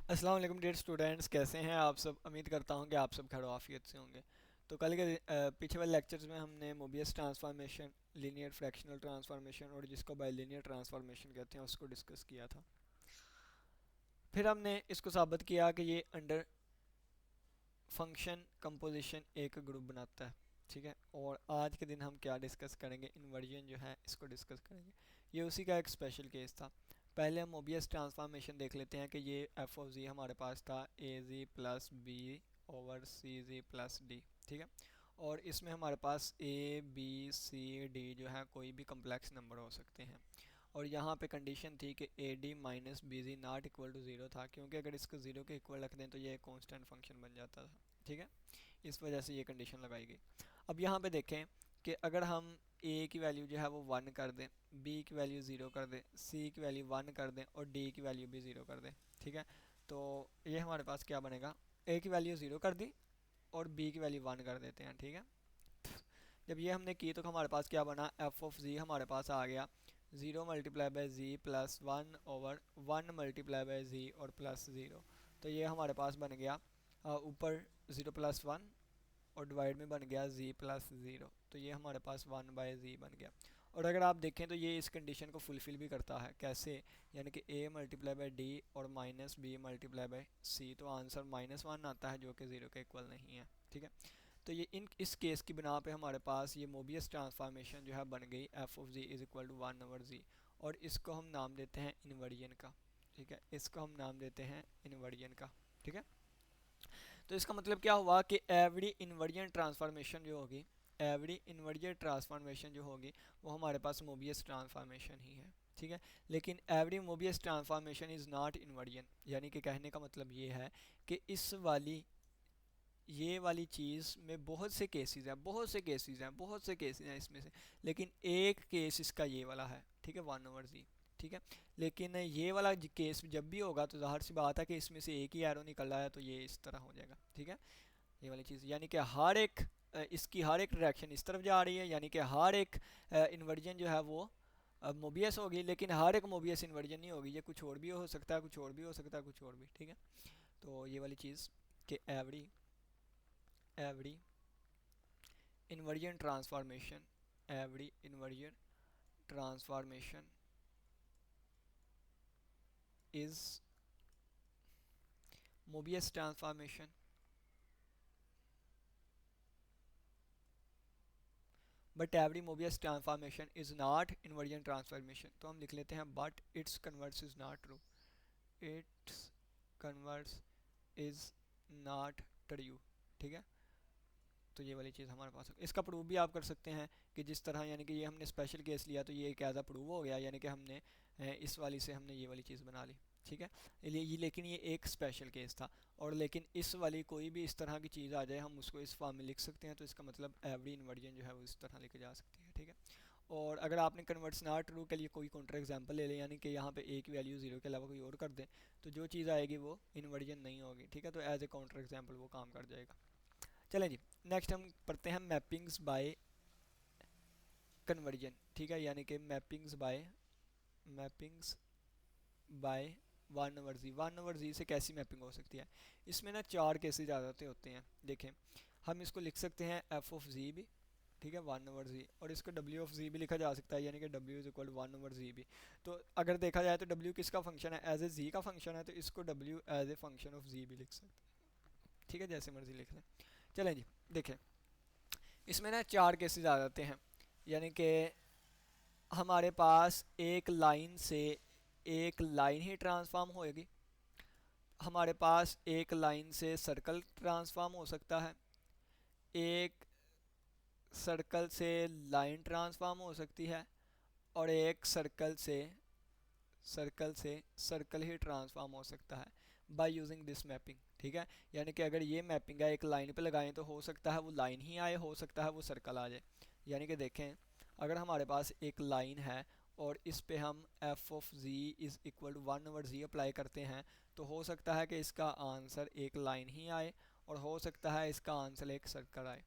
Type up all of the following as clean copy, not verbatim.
अस्सलाम वालेकुम dear students, कैसे हैं आप सब। उम्मीद करता हूं कि आप सब खैर आफियत से होंगे। तो कल के पीछे वाले लेक्चर्स में हमने Mobius transformation, linear fractional transformation और जिसको बाइलीनियर ट्रांसफॉर्मेशन कहते हैं उसको डिस्कस किया था। फिर हमने इसको साबित किया कि ये अंडर फंक्शन कंपोजिशन एक ग्रुप बनाता है। ठीक है, और आज के दिन हम क्या डिस्कस करेंगे, इन्वर्जन जो है इसको डिस्कस करेंगे। ये उसी का एक स्पेशल केस था। पहले हम मोबियस ट्रांसफॉर्मेशन देख लेते हैं कि ये एफ ऑफ जी हमारे पास था ए जी प्लस बी ओवर सी जी प्लस डी। ठीक है, और इसमें हमारे पास ए बी सी डी जो है कोई भी कम्प्लेक्स नंबर हो सकते हैं। और यहाँ पे कंडीशन थी कि A D minus B G not equal to zero था, क्योंकि अगर इसको ज़ीरो के इक्वल रख दें तो ये कांस्टेंट फंक्शन बन जाता था। ठीक है, इस वजह से ये कंडीशन लगाई गई। अब यहाँ पे देखें कि अगर हम ए की वैल्यू जो है वो वन कर दें, बी की वैल्यू ज़ीरो कर दें, सी की वैल्यू वन कर दें और डी की वैल्यू भी ज़ीरो कर दें। ठीक है, तो ये हमारे पास क्या बनेगा, ए की वैल्यू ज़ीरो कर दी और बी की वैल्यू वन कर देते हैं। ठीक है, जब ये हमने की तो हमारे पास क्या बना, एफ ऑफ जी हमारे पास आ गया zero multiply by g plus one over one multiply by g और प्लस ज़ीरो। तो ये हमारे पास बन गया ऊपर ज़ीरो प्लस वन और डिवाइड में बन गया जी प्लस ज़ीरो। तो ये हमारे पास वन बाय जी बन गया। और अगर आप देखें तो ये इस कंडीशन को फुलफ़िल भी करता है। कैसे, यानी कि ए मल्टीप्लाई बाई डी और माइनस बी मल्टीप्लाई बाई सी, तो आंसर माइनस वन आता है जो कि ज़ीरो के इक्वल नहीं है। ठीक है, तो ये इस केस की बिना पे हमारे पास ये मोबियस ट्रांसफॉर्मेशन जो है बन गई f of ji is equal to one over g. और इसको हम नाम देते हैं इन्वर्जन का। ठीक है, इसको हम नाम देते हैं इन्वर्जन का। ठीक है, तो इसका मतलब क्या हुआ कि एवरी इन्वर्जन ट्रांसफॉर्मेशन जो होगी, एवरी इन्वर्जन ट्रांसफॉर्मेशन जो होगी वो हमारे पास मोबियस ट्रांसफॉर्मेशन ही है। ठीक है, लेकिन every Mobius transformation is not inversion. यानी कि कहने का मतलब ये है कि इस वाली ये वाली चीज़ में बहुत से केसेस हैं, बहुत से केसेस हैं, बहुत से केसेस हैं इसमें से, लेकिन एक केस इसका ये वाला है। ठीक है, वन ओवर जी। ठीक है, लेकिन ये वाला केस जब भी होगा तो ज़ाहिर सी बात है कि इसमें से एक ही एरो निकल रहा है, तो ये इस तरह हो जाएगा। ठीक है, ये वाली चीज़ यानी कि हर एक इसकी हर एक डायरेक्शन इस तरफ जा रही है, यानी कि हर एक इन्वर्जन जो है वो मोबियस होगी, लेकिन हर एक मोबियस इन्वर्जन नहीं होगी। ये कुछ और भी हो सकता है, कुछ और भी हो सकता है, कुछ और भी। ठीक है, तो ये वाली चीज़ कि every every inversion transformation, every inversion transformation is Mobius transformation, but every Mobius transformation is not inversion transformation। तो हम लिख लेते हैं but its converse is not true, its converse is not true। ठीक है, तो ये वाली चीज़ हमारे पास है। इसका प्रूफ भी आप कर सकते हैं कि जिस तरह, यानी कि ये हमने स्पेशल केस लिया तो ये एक एज अ प्रूव हो गया, यानी कि हमने इस वाली से हमने ये वाली चीज़ बना ली। ठीक है, ये लेकिन ये एक स्पेशल केस था। और लेकिन इस वाली कोई भी इस तरह की चीज़ आ जाए हम उसको इस फॉर्म में लिख सकते हैं, तो इसका मतलब एवरी इन्वर्जन जो है वो इस तरह लिखी जा सकती है। ठीक है, और अगर आपने कन्वर्ट्स नॉट ट्रू के लिए कोई काउंटर एग्जांपल ले लें, यानी कि यहाँ पे ए की वैल्यू ज़ीरो के अलावा कोई और कर दें, तो जो चीज़ आएगी वो इन्वर्जन नहीं होगी। ठीक है, तो एज ए काउंटर एग्जांपल वो काम कर जाएगा। चलें जी, नेक्स्ट हम पढ़ते हैं मैपिंग्स बाय कन्वर्जन। ठीक है, यानी कि mappings by one over g. One over g से कैसी मैपिंग हो सकती है, इसमें ना चार केसेज आ जाते होते हैं। देखें, हम इसको लिख सकते हैं एफ ऑफ जी भी। ठीक है, वन ओवर जी, और इसको डब्ल्यू ऑफ जी भी लिखा जा सकता है, यानी कि डब्ल्यू is equal one over g भी। तो अगर देखा जाए तो डब्ल्यू किसका फंक्शन है, एज ए जी का फंक्शन है, तो इसको डब्ल्यू as a function of g भी लिख सकते हैं। ठीक है, जैसे मर्जी लिख लें। चलें जी, देखें, इसमें ना चार केसेस आ जाते हैं। यानी कि हमारे पास एक लाइन ही ट्रांसफॉर्म होएगी, हमारे पास एक लाइन से सर्कल ट्रांसफॉर्म हो सकता है, एक सर्कल से लाइन ट्रांसफॉर्म हो सकती है, और एक सर्कल ही ट्रांसफॉर्म हो सकता है बाय यूजिंग दिस मैपिंग। ठीक है, यानी कि अगर ये मैपिंग है एक लाइन पे लगाएं तो हो सकता है वो लाइन ही आए, हो सकता है वो सर्कल आ जाए। यानी कि देखें, अगर हमारे पास एक लाइन है और इस पे हम F of ji is equal to one over G apply करते हैं, तो हो सकता है कि इसका आंसर एक लाइन ही आए, और हो सकता है इसका आंसर एक सर्कल आए।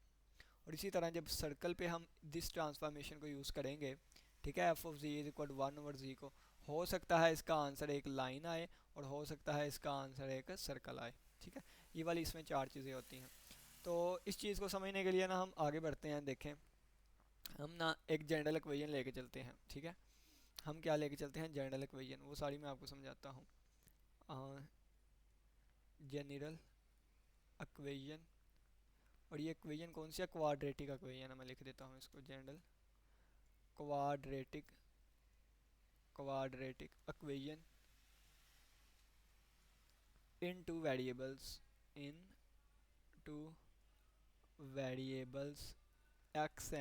और इसी तरह जब सर्कल पे हम दिस ट्रांसफॉर्मेशन को यूज़ करेंगे, ठीक है, f of g is equal to one over g को, हो सकता है इसका आंसर एक लाइन आए, और हो सकता है इसका आंसर एक सर्कल आए। ठीक है, ये वाली इसमें चार चीज़ें होती हैं। तो इस चीज़ को समझने के लिए ना हम आगे बढ़ते हैं। देखें, हम ना एक जनरल इक्वेशन लेके चलते हैं। ठीक है, हम क्या लेके चलते हैं, जनरल इक्वेशन, वो सारी मैं आपको समझाता हूँ। जनरल इक्वेशन, और ये इक्वेशन कौन सी है, क्वाड्रेटिक इक्वेशन है। मैं लिख देता हूँ इसको, general quadratic quadratic equation in two variables, in two variables X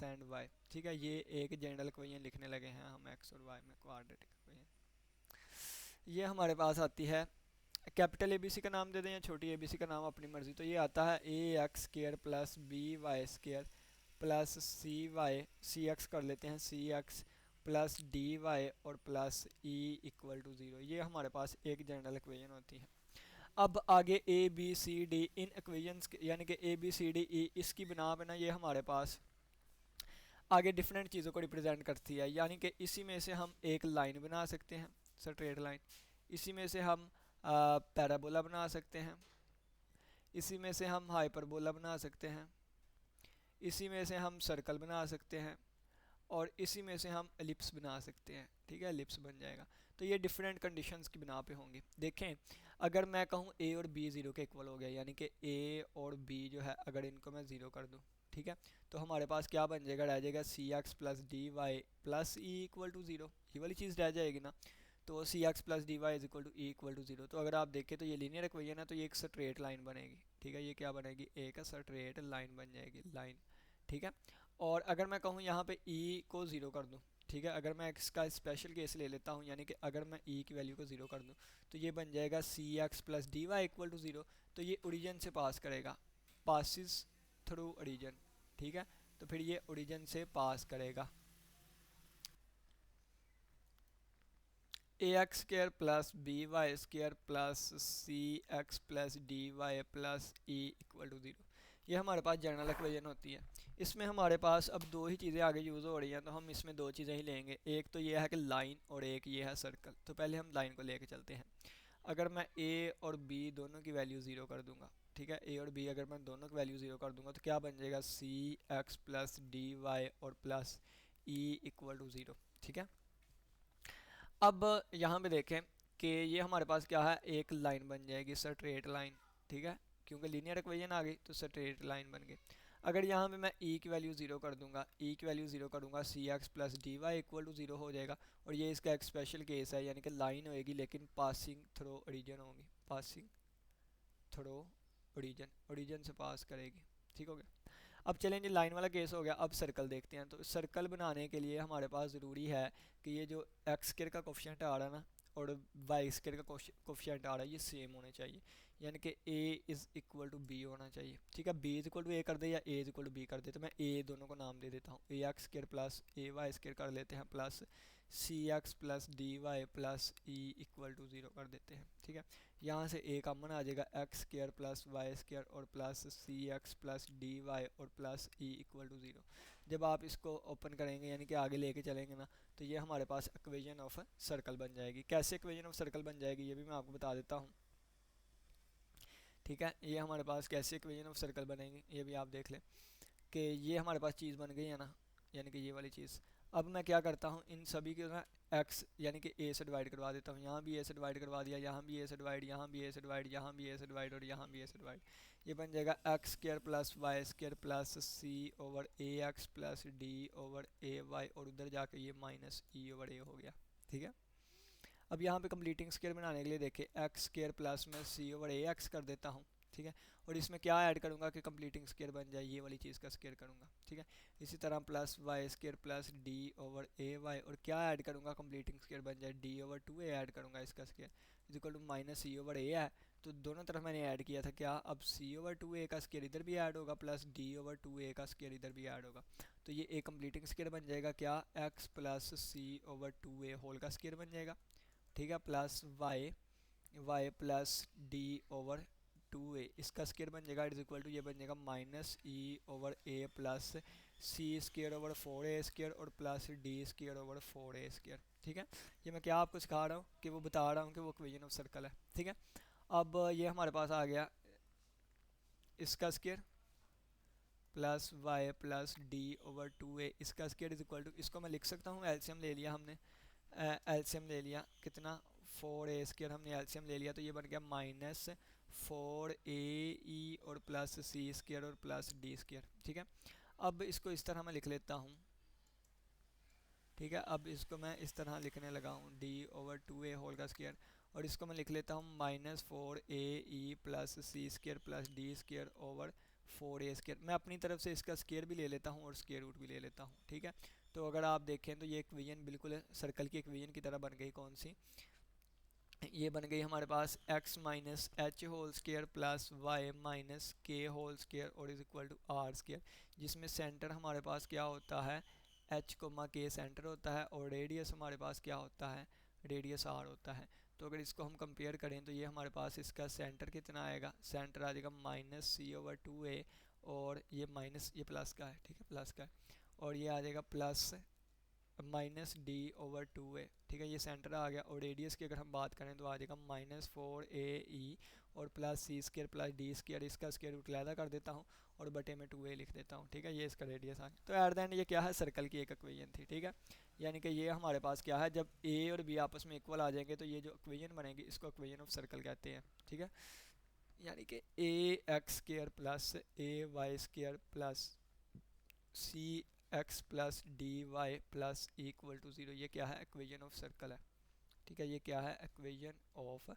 and Y. ठीक है, ये एक जनरल इक्वेशन लिखने लगे हैं हम एक्स और वाई में, क्वाड्रेटिक इक्वेशन। ये हमारे पास आती है, कैपिटल एबीसी का नाम दे दें या छोटी एबीसी का नाम, अपनी मर्ज़ी। तो ये आता है a x square plus b y square plus C x कर लेते हैं, c x plus D Y और plus E equal to zero. ये हमारे पास एक जनरल इक्वेशन होती है। अब आगे A B C D, in equations यानी कि ए बी सी डी ई, इसकी बिना पे ना ये हमारे पास आगे डिफरेंट चीज़ों को रिप्रेजेंट करती है। यानी कि इसी में से हम एक लाइन बना सकते हैं, स्ट्रेट लाइन। इसी में से हम पैराबोला बना सकते हैं। इसी में से हम हाइपरबोला बना सकते हैं। इसी में से हम सर्कल बना सकते हैं। और इसी में से हम एलिप्स बना सकते हैं। ठीक है, एलिप्स बन जाएगा। तो ये डिफरेंट कंडीशंस की बिना पे होंगी। देखें, अगर मैं कहूँ ए और बी ज़ीरो के इक्वल हो गया, यानी कि ए और बी जो है अगर इनको मैं ज़ीरो कर दूँ, ठीक है, तो हमारे पास क्या बन जाएगा, रह जाएगा सी x plus D Y plus E equal to zero. ये वाली चीज़ रह जाएगी ना। तो c x plus D y is equal to e equal to zero. तो अगर आप देखें तो ये लीनियर इक्वेशन है, तो ये एक स्ट्रेट लाइन बनेगी। ठीक है, ये क्या बनेगी, एक स्ट्रेट लाइन बन जाएगी, लाइन। ठीक है, और अगर मैं कहूँ यहाँ पे ई को ज़ीरो कर दूँ, ठीक है, अगर मैं इसका स्पेशल केस ले लेता हूँ, यानी कि अगर मैं ई की वैल्यू को ज़ीरो कर दूँ, तो ये बन जाएगा सी x plus D y equal to zero. तो ये ओरिजिन से पास करेगा, पासिस थ्रू ओरिजिन। ठीक है, तो फिर ये ओरिजिन से पास करेगा। A x square plus b y square plus C x plus D Y plus E equal to zero. ये हमारे पास जनरल इक्वेशन होती है। इसमें हमारे पास अब दो ही चीज़ें आगे यूज़ हो रही हैं, तो हम इसमें दो चीज़ें ही लेंगे। एक तो ये है कि लाइन, और एक ये है सर्कल। तो पहले हम लाइन को लेके चलते हैं। अगर मैं ए और बी दोनों की वैल्यू ज़ीरो कर दूंगा, ठीक है, ए और बी अगर मैं दोनों की वैल्यू ज़ीरो कर दूंगा, तो क्या बन जाएगा, सी एक्स प्लस डी वाई और plus E equal to zero. ठीक है, अब यहाँ पे देखें कि ये हमारे पास क्या है, एक लाइन बन जाएगी, स्ट्रेट लाइन। ठीक है, क्योंकि लीनियर इक्वेशन आ गई तो स्ट्रेट लाइन बन गई। अगर यहाँ पे मैं ई की वैल्यू ज़ीरो कर दूंगा, ई की वैल्यू ज़ीरो करूँगा, c x plus D y equal to zero हो जाएगा। और ये इसका एक स्पेशल केस है, यानी कि लाइन होएगी लेकिन पासिंग थ्रो ओरिजिन होगी, पासिंग थ्रो ओरिजिन, ओरिजिन से पास करेगी। ठीक हो गया। अब चलें, जी लाइन वाला केस हो गया। अब सर्कल देखते हैं। तो सर्कल बनाने के लिए हमारे पास ज़रूरी है कि ये जो एक्स स्क्वायर का कोफिशिएंट आ रहा है ना, और वाई स्क्वायर का कोफिशिएंट आ रहा है, ये सेम होने चाहिए। यानी कि A is equal to B होना चाहिए। ठीक है, B is equal to A कर दे या A is equal to B कर दे। तो मैं ए दोनों को नाम दे देता हूँ, A X square plus A Y square कर लेते हैं, plus C x plus D Y plus E equal to zero कर देते हैं। ठीक है, यहाँ से ए कॉमन आ जाएगा, x square plus Y square और प्लस सी एक्स प्लस डी वाई और plus E equal to zero. जब आप इसको ओपन करेंगे यानी कि आगे लेके चलेंगे ना, तो ये हमारे पास इक्वेशन ऑफ सर्कल बन जाएगी। कैसे इक्वेशन ऑफ सर्कल बन जाएगी ये भी मैं आपको बता देता हूँ। ठीक है, ये हमारे पास कैसे इक्वेशन ऑफ सर्कल बनेंगे ये भी आप देख लें कि ये हमारे पास चीज़ बन गई है ना, यानी कि ये वाली चीज़। अब मैं क्या करता हूँ, इन सभी को ना एक्स यानी कि ए से डिवाइड करवा देता हूँ। यहाँ भी ए से डिवाइड करवा दिया, यहाँ भी ए से डिवाइड, यहाँ भी ए से डिवाइड, यहाँ भी ए से डिवाइड और यहाँ भी ए से डिवाइड। ये बन जाएगा x square plus Y square plus c over a x plus D over a y, और उधर जाके ये माइनस ई ओवर ए हो गया। ठीक है, अब यहाँ पे कंप्लीटिंग स्क्वायर बनाने के लिए देखें, एक्स स्क्वायर प्लस में सी ओवर ए एक्स कर देता हूँ। ठीक है, और इसमें क्या ऐड करूँगा कि कंप्लीटिंग स्क्वायर बन जाए, ये वाली चीज़ का स्क्वायर करूँगा। ठीक है, इसी तरह plus Y square plus D over a y, और क्या ऐड करूँगा, कंप्लीटिंग स्क्वायर बन जाए, d over two a add करूँगा इसका square is equal to minus c over a है। तो दोनों तरफ मैंने ऐड किया था क्या, अब सी ओवर टू ए का स्क्वायर इधर भी ऐड होगा प्लस डी ओवर टू ए का स्क्वायर इधर भी ऐड होगा। तो ये एक कंप्लीटिंग स्क्वायर बन जाएगा क्या, x plus c over two a whole का स्क्वायर बन जाएगा। ठीक है, plus y y plus D over two a, इसका स्क्वायर बन जाएगा इट इज इक्वल टू, ये बन जाएगा minus e over a plus c square over four a square और plus d square over four a square. ठीक है, ये मैं क्या आपको सिखा रहा हूँ कि वो बता रहा हूँ कि वो इक्वेशन ऑफ सर्कल है। ठीक है, अब ये हमारे पास आ गया इसका square plus Y plus D over 2a इसका स्क्वायर इज इक्वल टू, इसको मैं लिख सकता हूँ, एलसीएम ले लिया हमने, एलसीएम ले लिया कितना, 4a² हमने एलसीएम ले लिया, तो ये बन गया माइनस 4ae और प्लस c² और प्लस d²। ठीक है, अब इसको इस तरह मैं लिख लेता हूँ। ठीक है, अब इसको मैं इस तरह लिखने लगा हूँ, d/2a होल का स्क्वायर, और इसको मैं लिख लेता हूँ -4ae plus c² plus d² over 4a²। मैं अपनी तरफ से इसका स्क्वायर भी ले लेता हूँ और स्क्वायर रूट भी ले लेता हूँ। ठीक है, तो अगर आप देखें तो ये इक्वेशन बिल्कुल सर्कल की इक्वेशन की तरह बन गई। कौन सी? ये बन गई हमारे पास x minus H whole square plus Y minus K whole square और is equal to R square, जिसमें सेंटर हमारे पास क्या होता है, h कोमा के सेंटर होता है, और रेडियस हमारे पास क्या होता है, रेडियस r होता है। तो अगर इसको हम कंपेयर करें तो ये हमारे पास इसका सेंटर कितना आएगा, सेंटर आ जाएगा -c/2a, और ये माइनस, ये प्लस का है, ठीक है, प्लस का है, और ये आ जाएगा प्लस -d/2a। ठीक है, ये सेंटर आ गया, और रेडियस की अगर हम बात करें तो आ जाएगा -4ae और प्लस c² प्लस d², इसका स्क्वायर रूट लैदा कर देता हूँ और बटे में 2a लिख देता हूँ। ठीक है, ये इसका रेडियस आ गया। तो एट द एंड ये क्या है, सर्कल की एक इक्वेशन थी। ठीक है, यानी कि ये हमारे पास क्या है, जब a और b आपस में इक्वल आ जाएंगे तो ये जो इक्वेशन बनेगी इसको इक्वेशन ऑफ सर्कल कहते हैं। ठीक है, यानी कि ax² plus ay² plus C x plus D Y plus equal to zero, ये क्या है, इक्वेशन ऑफ सर्कल है। ठीक है, ये क्या है, इक्वेशन ऑफ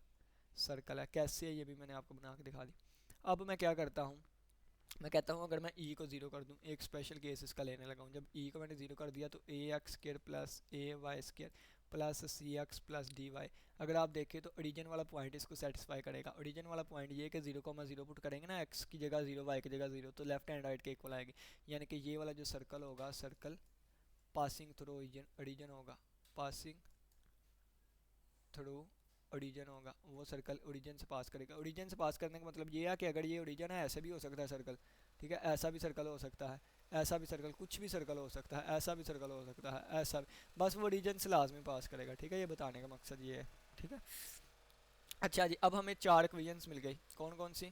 सर्कल है। कैसे है ये भी मैंने आपको बना के दिखा दी। अब मैं क्या करता हूँ, मैं कहता हूँ अगर मैं ई को ज़ीरो कर दूँ, एक स्पेशल केस इसका लेने लगा हूँ। जब ई को मैंने ज़ीरो कर दिया तो ax² प्लस ay² प्लस सी एक्स प्लस डी वाई, अगर आप देखें तो ओरिजिन वाला पॉइंट इसको सेटिस्फाई करेगा। ओरिजिन वाला पॉइंट ये कि 0,0 पुट करेंगे ना, x की जगह 0 y की जगह 0, तो लेफ्ट एंड राइट के इक्वल आएगी। यानी कि ये वाला जो सर्कल होगा, circle passing through origin, origin होगा पासिंग थ्रू ओरिजिन होगा, वो सर्कल ओरिजिन से पास करेगा। ओरिजिन से पास करने का मतलब ये है कि अगर ये ओरिजिन है, ऐसे भी हो सकता है सर्कल, ठीक है, ऐसा भी सर्कल हो सकता है, ऐसा भी सर्कल, कुछ भी सर्कल हो सकता है, ऐसा भी सर्कल हो सकता है, ऐसा भी, बस वो ओरिजिन से लाजमी पास करेगा। ठीक है, ये बताने का मकसद ये है। ठीक है, अच्छा जी, अब हमें चार इक्वेशंस मिल गई। कौन कौन सी?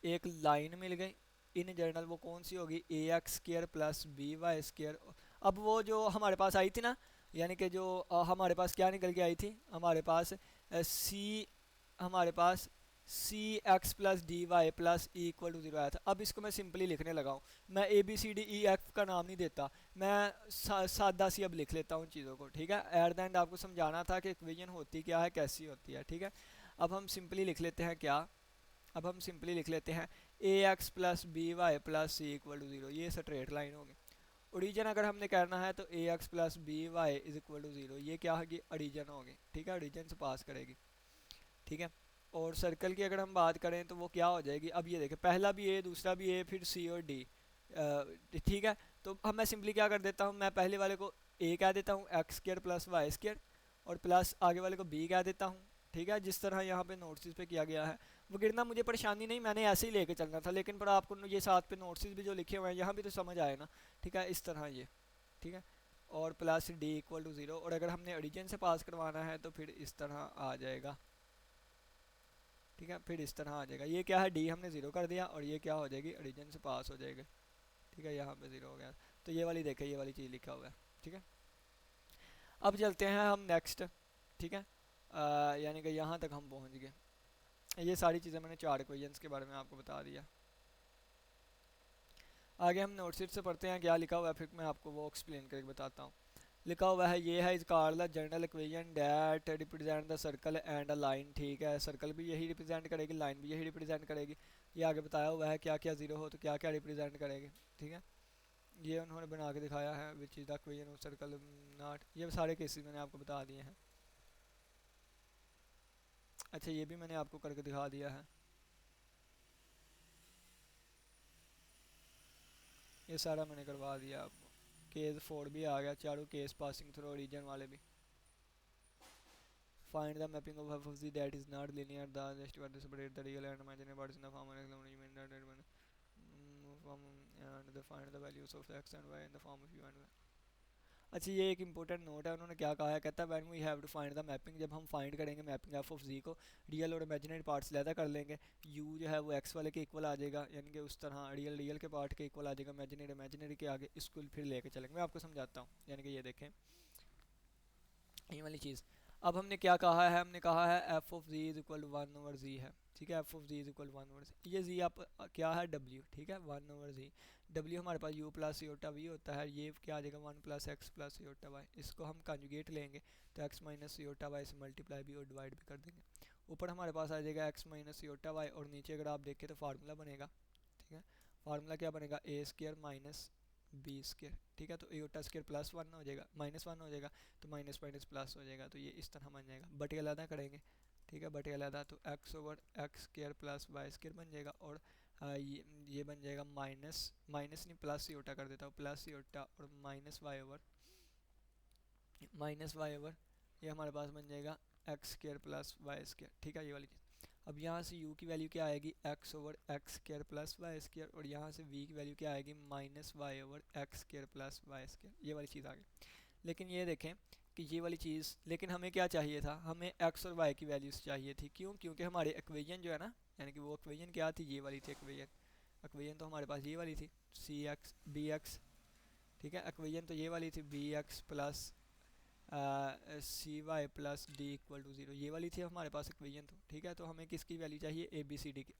एक लाइन मिल गई इन जनरल, वो कौन सी होगी, ax² प्लस by²। अब वो जो हमारे पास आई थी ना, यानी कि जो हमारे पास क्या निकल के आई थी, हमारे पास सी, हमारे पास c x plus D Y plus E equal to zero आया था। अब इसको मैं सिंपली लिखने लगा हूँ, मैं A B C D E F का नाम नहीं देता, मैं सादा सी अब लिख लेता हूँ चीज़ों को। ठीक है, एट द एंड आपको समझाना था कि इक्वेशन होती क्या है, कैसी होती है। ठीक है, अब हम सिंपली लिख लेते हैं क्या, अब हम सिंपली लिख लेते हैं a x plus b y plus c equal to zero, ये स्ट्रेट लाइन होगी। ओरिजिन अगर हमने करना है तो a x plus b y is equal to zero, ये क्या होगी, ओरिजिन होगी। ठीक है, ओरिजिन से पास करेगी। ठीक है, और सर्कल की अगर हम बात करें तो वो क्या हो जाएगी, अब ये देखें, पहला भी ए, दूसरा भी ए, फिर सी और डी। ठीक है, तो अब मैं सिंपली क्या कर देता हूँ, मैं पहले वाले को ए कह देता हूँ, x² प्लस y², और प्लस आगे वाले को b कह देता हूँ। ठीक है, जिस तरह यहाँ पे नोट्स पे किया गया है, वो गिरना मुझे परेशानी नहीं, मैंने ऐसे ही लेके चलना था, लेकिन पर आपको ये साथ पे नोट्स भी जो लिखे हुए हैं यहाँ भी तो समझ आए ना। ठीक है, इस तरह ये, ठीक है, और plus D equal to zero, और अगर हमने ओरिजिन से पास करवाना है तो फिर इस तरह आ जाएगा। ठीक है, फिर इस तरह आ जाएगा, ये क्या है, डी हमने ज़ीरो कर दिया, और ये क्या हो जाएगी, ओरिजिन से पास हो जाएगा। ठीक है, यहाँ पे ज़ीरो हो गया, तो ये वाली देखें, ये वाली चीज़ लिखा हुआ है। ठीक है, अब चलते हैं हम नेक्स्ट। ठीक है, यानी कि यहाँ तक हम पहुँच गए। ये सारी चीज़ें मैंने चार इक्वेशंस के बारे में आपको बता दिया। आगे हम नोटशीट से पढ़ते हैं क्या लिखा हुआ है, फिर मैं आपको वो एक्सप्लेन करके बताता हूँ। लिखा हुआ है, ये है इस called the general equation that represent the circle and a line. ठीक है, सर्कल भी यही रिप्रेजेंट करेगी, लाइन भी यही रिप्रेजेंट करेगी। ये आगे बताया हुआ है क्या क्या ज़ीरो हो तो क्या क्या रिप्रेजेंट करेगी। ठीक है, ये उन्होंने बना के दिखाया है, which is the equation of circle not, ये सारे केसेस मैंने आपको बता दिए हैं। अच्छा, ये भी मैंने आपको करके दिखा दिया है, ये सारा मैंने करवा दिया आपको। केस 4 भी आ गया, चारों केस पासिंग थ्रू ओरिजिन वाले भी। Find the mapping of f of z that is not linear, the just to separate the real and imaginary parts in the form of an element that form and the find the values of x and y in the form of u and v. अच्छा ये एक important note है, उन्होंने क्या कहा है, कहता है when we have to find the mapping, जब हम फाइंड करेंगे मैपिंग एफ ऑफ जी को, रियल और इमेजिनरी पार्ट्स लेदा कर लेंगे, यू जो है वो एक्स वाले के इक्वल आ जाएगा, यानी कि उस तरह रियल रियल के पार्ट के इक्वल आ जाएगा, इमेजिनरी इमेजिनरी के आगे, इसको फिर लेके चलेंगे। मैं आपको समझाता हूँ, यानी कि ये देखें ये वाली चीज़। अब हमने क्या कहा है, हमने कहा है f of g is equal to one over g है, ठीक है, f of g is equal one over g, ये जी आप क्या है डब्ल्यू, ठीक है, वन ओवर जी, डब्ल्यू हमारे पास यू प्लस योटा वी होता है, ये क्या आ जाएगा one plus X plus iota Y, इसको हम कंजुगेट लेंगे तो एक्स माइनस योटा वाई से मल्टीप्लाई भी और डिवाइड भी कर देंगे, ऊपर हमारे पास आ जाएगा एक्स माइनस योटा वाई, और नीचे अगर आप देखें तो फार्मूला बनेगा, ठीक है, फार्मूला क्या बनेगा, ए स्केयर माइनस बी स्केयर, ठीक है, तो एटा स्केयर प्लस वन हो जाएगा, माइनस वन हो जाएगा, तो माइनस माइनस प्लस हो जाएगा, तो ये इस तरह बन जाएगा, बटे अलहदा करेंगे, ठीक है, बटे अलहदा, तो X over X square plus Y square बन जाएगा, और ये बन जाएगा माइनस माइनस नहीं प्लस योटा कर देता हूँ, प्लस योटा और माइनस वाई ओवर ये हमारे पास बन जाएगा X square plus Y square, ठीक है, ये वाली चीज़। अब यहाँ से u की वैल्यू क्या आएगी, X over X square plus Y square, और यहाँ से v की वैल्यू क्या आएगी, minus Y over X square plus Y square, ये वाली चीज़ आ गई। लेकिन ये देखें कि ये वाली चीज़, लेकिन हमें क्या चाहिए था, हमें x और y की वैल्यूज़ चाहिए थी, क्यों, क्योंकि हमारी इक्वेशन जो है ना, यानी कि वो इक्वेशन क्या थी, ये वाली थी इक्वेशन, इक्वेशन तो हमारे पास ये वाली थी सी एक्स बी एक्स, ठीक है, इक्वेशन तो ये वाली थी B x plus C y plus D equal to zero, ये वाली थी हमारे पास इक्वेशन, तो ठीक है, तो हमें किसकी वैल्यू चाहिए, ए बी सी डी की,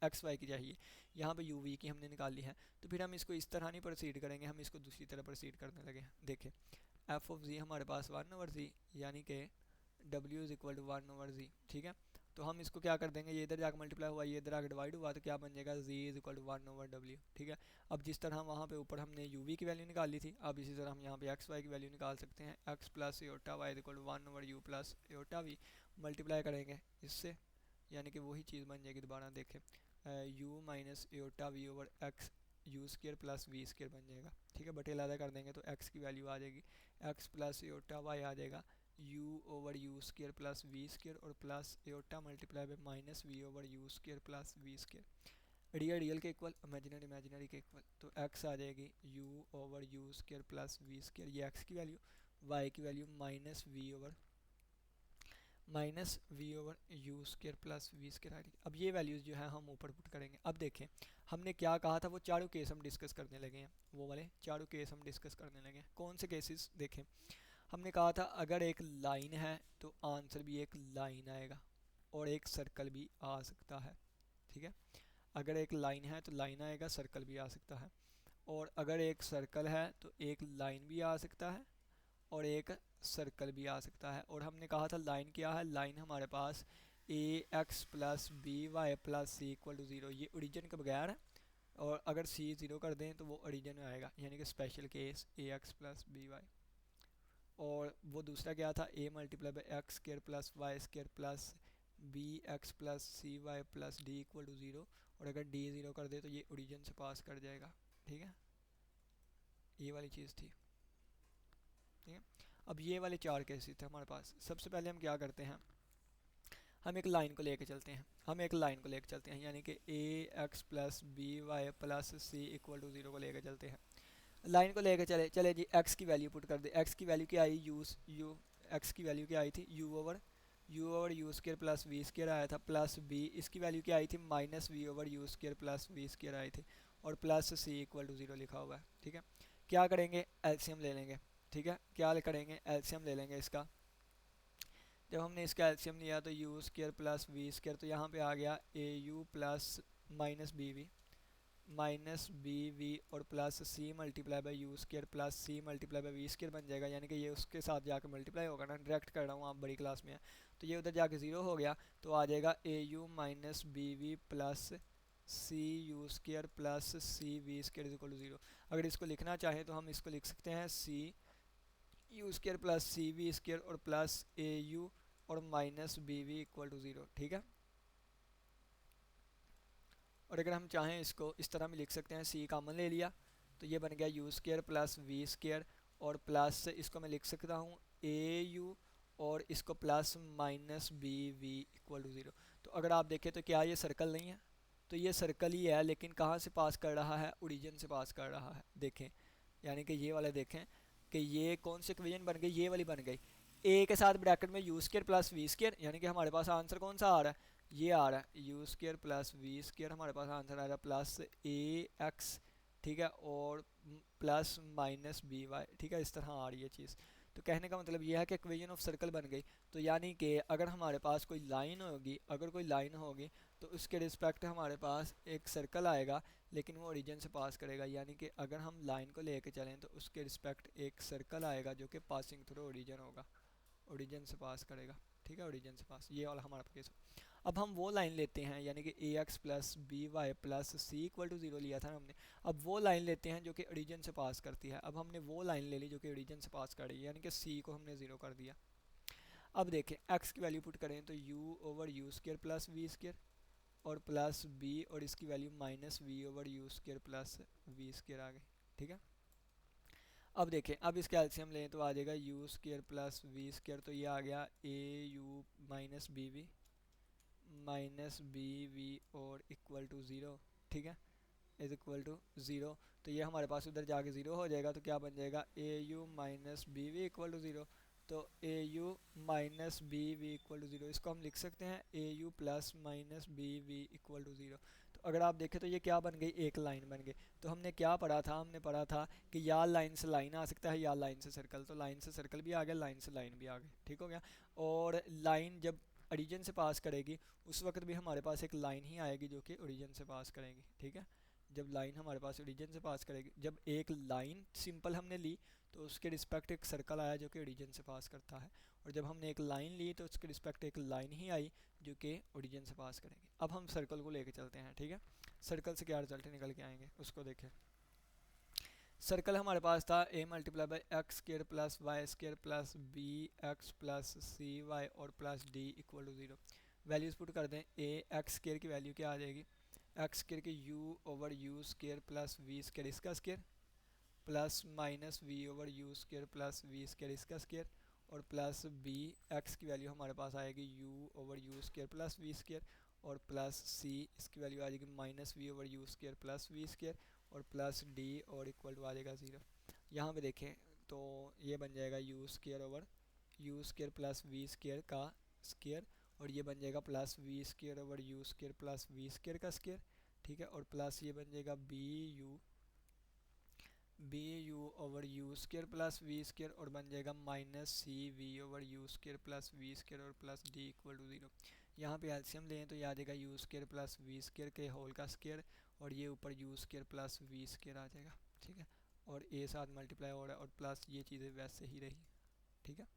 एक्स वाई की चाहिए, यहाँ पे यू वी की हमने निकाल ली है, तो फिर हम इसको इस तरह नहीं प्रोसीड करेंगे, हम इसको दूसरी तरह प्रोसीड करने लगे हैं। देखें एफ ऑफ जी हमारे पास वन ओवर जी, यानी कि डब्ल्यू is equal to one over g, ठीक है, तो हम इसको क्या कर देंगे, ये इधर जाकर मल्टीप्लाई हुआ, ये इधर आकर डिवाइड हुआ, तो क्या बन जाएगा, g is equal to one over डब्ल्यू, ठीक है। अब जिस तरह वहाँ पे ऊपर हमने यू वी की वैल्यू निकाल ली थी, अब इसी तरह हम यहाँ पे एक्स वाई की वैल्यू निकाल सकते हैं, x plus iota y equal to one over u plus iota v, multiply करेंगे इससे, यानी कि वही चीज़ बन जाएगी, दोबारा देखें u minus iota v over x u square plus v square बन जाएगा, ठीक है, बटे अलग कर देंगे तो एक्स की वैल्यू आ जाएगी एक्स प्लस योटा वाई आ जाएगा u over u square plus v square, और plus iota multiply by minus v over u square plus v square, real real के इक्वल, इमेजिनरी इमेजिनरी के इक्वल, तो x आ जाएगी u over u square plus v square, ये x की value, y की value minus v over u square plus v square आ रही। अब ये वैल्यूज़ जो है हम ऊपर पुट करेंगे। अब देखें हमने क्या कहा था, वो चारों केस हम डिस्कस करने लगे हैं, वो वाले चारों केस हम डिस्कस करने लगे हैं। कौन से केसेस देखें, हमने कहा था अगर एक लाइन है तो आंसर भी एक लाइन आएगा, और एक सर्कल भी आ सकता है, ठीक है, अगर एक लाइन है तो लाइन आएगा, सर्कल भी आ सकता है, और अगर एक सर्कल है तो एक लाइन भी आ सकता है और एक सर्कल भी आ सकता है। और हमने कहा था लाइन क्या है, लाइन हमारे पास a x plus b y plus c equal to zero, ये ओरिजिन के बगैर है, और अगर सी ज़ीरो कर दें तो वो ओरिजिन में आएगा, यानी कि special case a x plus b y. और वो दूसरा क्या था, a multiply by x square plus Y square plus b x plus C y plus D equal to zero, और अगर डी ज़ीरो कर दे तो ये ओरिजिन से पास कर जाएगा, ठीक है, ये वाली चीज़ थी, ठीक है। अब ये वाले चार केसेस थे हमारे पास। सबसे पहले हम क्या करते हैं, हम एक लाइन को लेके चलते हैं, हम एक लाइन को लेके चलते हैं, यानी कि a x plus b y plus c equal to zero को लेके चलते हैं। लाइन को लेके चले चले जी, एक्स की वैल्यू पुट कर दे, एक्स की वैल्यू क्या आई यू एक्स की वैल्यू क्या आई थी u over u square plus v square आया था, प्लस बी इसकी वैल्यू क्या आई थी minus v over u square plus v square आई थी, और plus c equal to zero लिखा हुआ है, ठीक है। क्या करेंगे, एलसीएम ले लेंगे, ठीक है, क्या करेंगे, एलसीएम ले लेंगे इसका। जब हमने इसका एलसीएम लिया तो u square plus v square, तो यहाँ पे आ गया ए u plus minus B v और plus c multiply by u square plus c multiply by v square बन जाएगा, यानी कि ये उसके साथ जाकर मल्टीप्लाई होगा ना, डायरेक्ट कर रहा हूँ, आप बड़ी क्लास में है तो ये उधर जाके ज़ीरो हो गया, तो आ जाएगा a u minus B v plus c u square plus c v square is equal to zero. अगर इसको लिखना चाहें तो हम इसको लिख सकते हैं c u square plus c v square और प्लस ए यू और minus B v equal to zero, ठीक है। और अगर हम चाहें इसको इस तरह भी लिख सकते हैं, सी कॉमन ले लिया तो ये बन गया u square plus v square, और प्लस इसको मैं लिख सकता हूँ ए यू और इसको plus minus B v equal to zero. तो अगर आप देखें तो क्या ये सर्कल नहीं है, तो ये सर्कल ही है, लेकिन कहाँ से पास कर रहा है, ओरिजिन से पास कर रहा है, देखें, यानी कि ये वाले देखें कि ये कौन सी इक्वेशन बन गई, ये वाली बन गई। ए के साथ ब्रैकेट में u square plus v square, यानी कि हमारे पास आंसर कौन सा आ रहा है, ये आ रहा है u square plus v square, हमारे पास आंसर आ रहा है प्लस ए एक्स, ठीक है, और प्लस माइनस बी वाई, ठीक है, इस तरह आ रही है चीज़। तो कहने का मतलब ये है कि इक्वेशन ऑफ सर्कल बन गई। तो यानी कि अगर हमारे पास कोई लाइन होगी, अगर कोई लाइन होगी तो उसके रिस्पेक्ट हमारे पास एक सर्कल आएगा, लेकिन वो ओरिजिन से पास करेगा। यानी कि अगर हम लाइन को लेके चलें तो उसके रिस्पेक्ट एक सर्कल आएगा जो कि पासिंग थ्रू ओरिजिन होगा, ओरिजिन से पास करेगा, ठीक है, ओरिजिन से पास, ये वाला हमारा केस। अब हम वो लाइन लेते हैं, यानी कि a x plus b y plus c equal to zero लिया था ना हमने। अब वो लाइन लेते हैं जो कि ओरिजिन से पास करती है। अब हमने वो लाइन ले ली जो कि ओरिजिन से पास कर रही है, यानी कि सी को हमने ज़ीरो कर दिया। अब देखें एक्स की वैल्यू पुट करें तो u over u square plus v square, और प्लस बी, और इसकी value minus v over u square plus v square आ गई, ठीक है। अब देखें, अब इसका एलसीएम लें तो आ जाएगा u square plus v square, तो ये आ गया ए यू माइनस बी वी और इक्वल टू ज़ीरो, ठीक है, इज इक्वल टू ज़ीरो। तो ये हमारे पास उधर जाके ज़ीरो हो जाएगा, तो क्या बन जाएगा a u minus B v equal to zero. तो a u minus B v equal to zero, इसको हम लिख सकते हैं a u plus minus B v equal to zero. तो अगर आप देखें तो ये क्या बन गई, एक लाइन बन गई। तो हमने क्या पढ़ा था, हमने पढ़ा था कि या लाइन से लाइन आ सकता है या लाइन से सर्कल, तो लाइन से सर्कल भी आ गया, लाइन से लाइन भी आ गई, ठीक हो गया। और लाइन जब ओरिजिन से पास करेगी उस वक्त भी हमारे पास एक लाइन ही आएगी जो कि ओरिजिन से पास करेगी, ठीक है। जब लाइन हमारे पास ओरिजिन से पास करेगी, जब एक लाइन सिंपल हमने ली तो उसके रिस्पेक्ट एक सर्कल आया जो कि ओरिजिन से पास करता है, और जब हमने एक लाइन ली तो उसके रिस्पेक्ट एक लाइन ही आई जो कि ओरिजिन से पास करेगी। अब हम सर्कल को लेके चलते हैं, ठीक है। सर्कल से क्या रिजल्ट निकल के आएंगे उसको देखें। सर्कल हमारे पास था a multiply by x square plus Y square plus b x plus C y और plus D equal to zero. Values put कर दें, ए एक्स स्केयर की वैल्यू क्या आ जाएगी, एक्स स्केयर की u over u square plus v square इसका square, plus minus v over u square plus v square इसका स्केयर, और प्लस बी एक्स की वैल्यू हमारे पास आएगी u over u square plus v square, और plus C इसकी value आ जाएगी minus v over u square plus v square, और प्लस डी और इक्वल टू आ जाएगा ज़ीरो। यहाँ पे देखें तो ये बन जाएगा u square over u square plus v square का स्केयर, और ये बन जाएगा plus v square over u square plus v square का स्केयर, ठीक है, और प्लस ये बन जाएगा B you over u square plus v square, और बन जाएगा minus c v over u square plus v square और plus D equal to zero. यहाँ पे एलसीएम लें तो ये आ जाएगा u square plus v square के होल का स्केयर, और ये ऊपर u square plus v square आ जाएगा, ठीक है, और ए साथ मल्टीप्लाई हो रहा है और प्लस ये चीज़ें वैसे ही रही, ठीक है।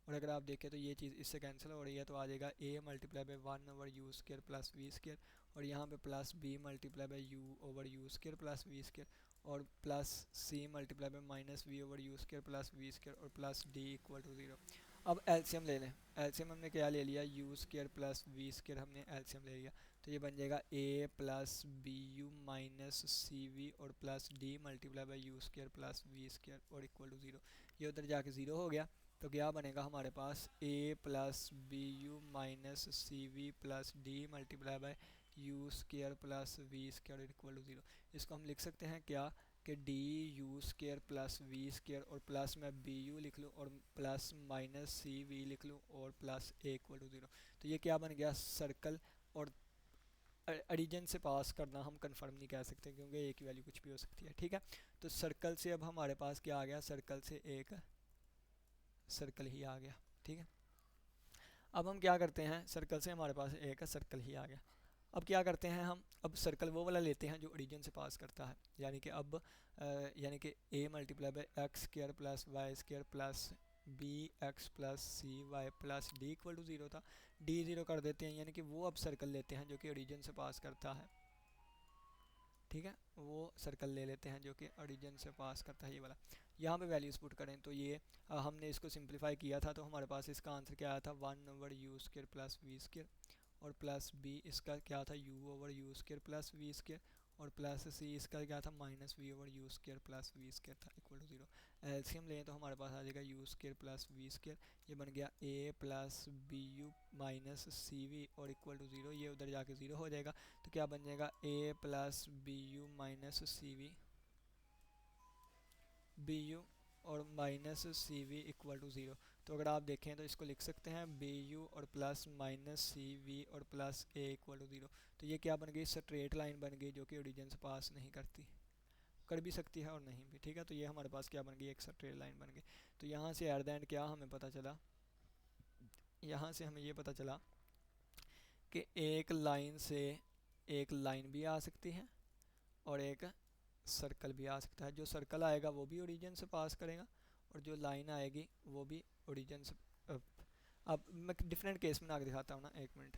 और अगर आप देखें तो ये चीज़ इससे कैंसिल हो रही है, तो आ जाएगा a multiply by one over u square plus v square, और यहाँ पे plus b multiply by u over u square plus v square, और plus c multiply by minus v over u square plus v square, और plus D equal to zero. अब LCM ले लें, LCM हमने क्या ले लिया, u square plus v square हमने एलसीएम ले लिया, तो ये बन जाएगा a plus b u minus c v और plus d multiply by u square plus v square और इक्वल टू ज़ीरो। ये उधर जाके ज़ीरो हो गया, तो क्या बनेगा हमारे पास a plus b u minus c v plus d multiply by u square plus v square equal to zero. इसको हम लिख सकते हैं क्या कि d u square plus v square, और प्लस मैं बी यू लिख लूँ और प्लस माइनस सी वी लिख लूँ और plus A equal to zero. तो ये क्या बन गया सर्कल, और ओरिजिन से पास करना हम कंफर्म नहीं कह सकते क्योंकि ए की वैल्यू कुछ भी हो सकती है, ठीक है। तो सर्कल से अब हमारे पास क्या आ गया, सर्कल से एक सर्कल ही आ गया, ठीक है। अब हम क्या करते हैं, सर्कल से हमारे पास एक सर्कल ही आ गया। अब क्या करते हैं हम, अब सर्कल वो वाला लेते हैं जो ओरिजिन से पास करता है, यानी कि अब यानी कि a multiply by x square plus Y square plus b x plus C y plus D equal to zero था, डी ज़ीरो कर देते हैं, यानी कि वो अब सर्कल लेते हैं जो कि ओरिजिन से पास करता है, ठीक है, वो सर्कल ले लेते हैं जो कि ओरिजिन से पास करता है, ये वाला। यहाँ पे वैल्यूज़ पुट करें तो ये हमने इसको सिंप्लीफाई किया था, तो हमारे पास इसका आंसर क्या आया था, one over u square plus v square, और प्लस बी इसका क्या था u over u square plus v square, और प्लस सी इसका क्या था minus v over u square plus v square था इक्वल टू ज़ीरो। एलसीएम लें तो हमारे पास आ जाएगा u square plus v square, ये बन गया a plus b u minus c v और इक्वल टू ज़ीरो, ये उधर जाके ज़ीरो हो जाएगा, तो क्या बन जाएगा a plus b u minus c v b u और minus c v equal to zero. तो अगर आप देखें तो इसको लिख सकते हैं बी यू और प्लस माइनस सी वी और plus A equal to zero. तो ये क्या बन गई, स्ट्रेट लाइन बन गई जो कि ओरिजिन से पास नहीं करती, कर भी सकती है और नहीं भी, ठीक है। तो ये हमारे पास क्या बन गई, एक स्ट्रेट लाइन बन गई। तो यहाँ से एट द एंड क्या हमें पता चला, यहाँ से हमें ये पता चला कि एक लाइन से एक लाइन भी आ सकती है और एक सर्कल भी आ सकता है। जो सर्कल आएगा वो भी ओरिजिन से पास करेगा और जो लाइन आएगी वो भी ओरिजिन से अब मैं डिफरेंट केस में ना दिखाता हूँ ना, एक मिनट।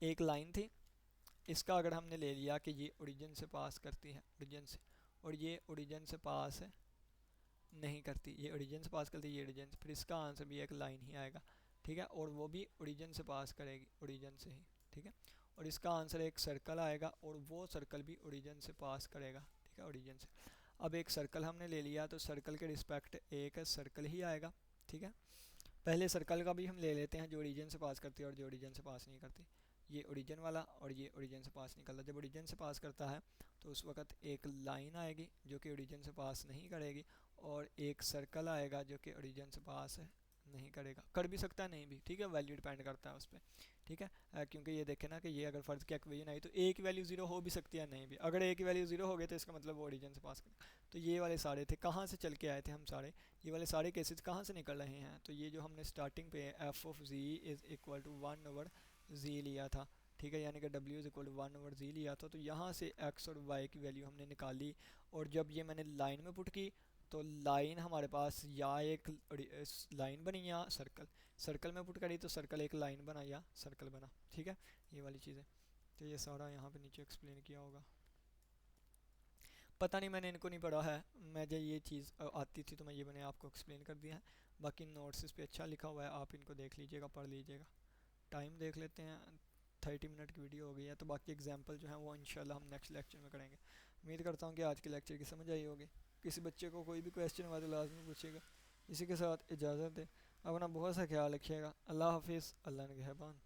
एक लाइन थी, इसका अगर हमने ले लिया कि ये ओरिजिन से पास करती है, ओरिजिन से, और ये ओरिजिन से पास नहीं करती, ये ओरिजिन से पास करती है, ये ओरिजिन से, फिर इसका आंसर भी एक लाइन ही आएगा, ठीक है। और वो भी ओरिजिन से पास करेगी, ओरिजिन से ही, ठीक है। और इसका आंसर एक सर्कल आएगा और वो सर्कल भी ओरिजिन से पास करेगा, ठीक है, ओरिजिन से। अब एक सर्कल हमने ले लिया तो सर्कल के रिस्पेक्ट एक सर्कल ही आएगा, ठीक है। पहले सर्कल का भी हम ले लेते हैं जो ओरिजिन से पास करती है और जो ओरिजिन से पास नहीं करती। ये ओरिजिन वाला और ये ओरिजिन से पास निकलता। जब ओरिजिन से पास करता है तो उस वक्त एक लाइन आएगी जो कि ओरिजिन से पास नहीं करेगी और एक सर्कल आएगा जो कि ओरिजिन से पास नहीं करेगा, कर भी सकता है नहीं भी, ठीक है, वैल्यू डिपेंड करता है उस पर, ठीक है। क्योंकि ये देखें ना कि ये अगर फ़र्ज़ की इक्वेशन आई तो ए की वैल्यू ज़ीरो हो भी सकती है नहीं भी, अगर ए की वैल्यू ज़ीरो हो गई तो इसका मतलब वो ओरिजिन से पास कर। तो ये वाले सारे थे, कहाँ से चल के आए थे हम सारे, ये वाले सारे केसेस कहाँ से निकल रहे हैं। तो ये जो हमने स्टार्टिंग पे f of ji is equal to one over g लिया था, ठीक है, यानी कि डब्ल्यू is equal to one over g लिया था। तो यहाँ से एक्स और वाई की वैल्यू हमने निकाली और जब ये मैंने लाइन में पुट की तो लाइन हमारे पास या एक लाइन बनी या सर्कल, सर्कल में पुट करी तो सर्कल एक लाइन बना या सर्कल बना, ठीक है, ये वाली चीज़ें। तो ये सारा यहाँ पे नीचे एक्सप्लेन किया होगा, पता नहीं मैंने इनको नहीं पढ़ा है, मैं जब ये चीज़ आती थी तो मैं ये मैंने आपको एक्सप्लेन कर दिया है। बाकी नोट्स इस पे अच्छा लिखा हुआ है, आप इनको देख लीजिएगा, पढ़ लीजिएगा। टाइम देख लेते हैं, 30 मिनट की वीडियो हो गई है, तो बाकी एग्जाम्पल जो है वो इंशाल्लाह हम नेक्स्ट लेक्चर में करेंगे। उम्मीद करता हूँ कि आज के लेक्चर की समझ आई होगी। किसी बच्चे को कोई भी क्वेश्चन हुआ तो लाजमी पूछेगा। इसी के साथ इजाज़त है, अपना बहुत सा ख्याल रखिएगा। अल्लाह हाफिज़, अल्लाह निगहबान।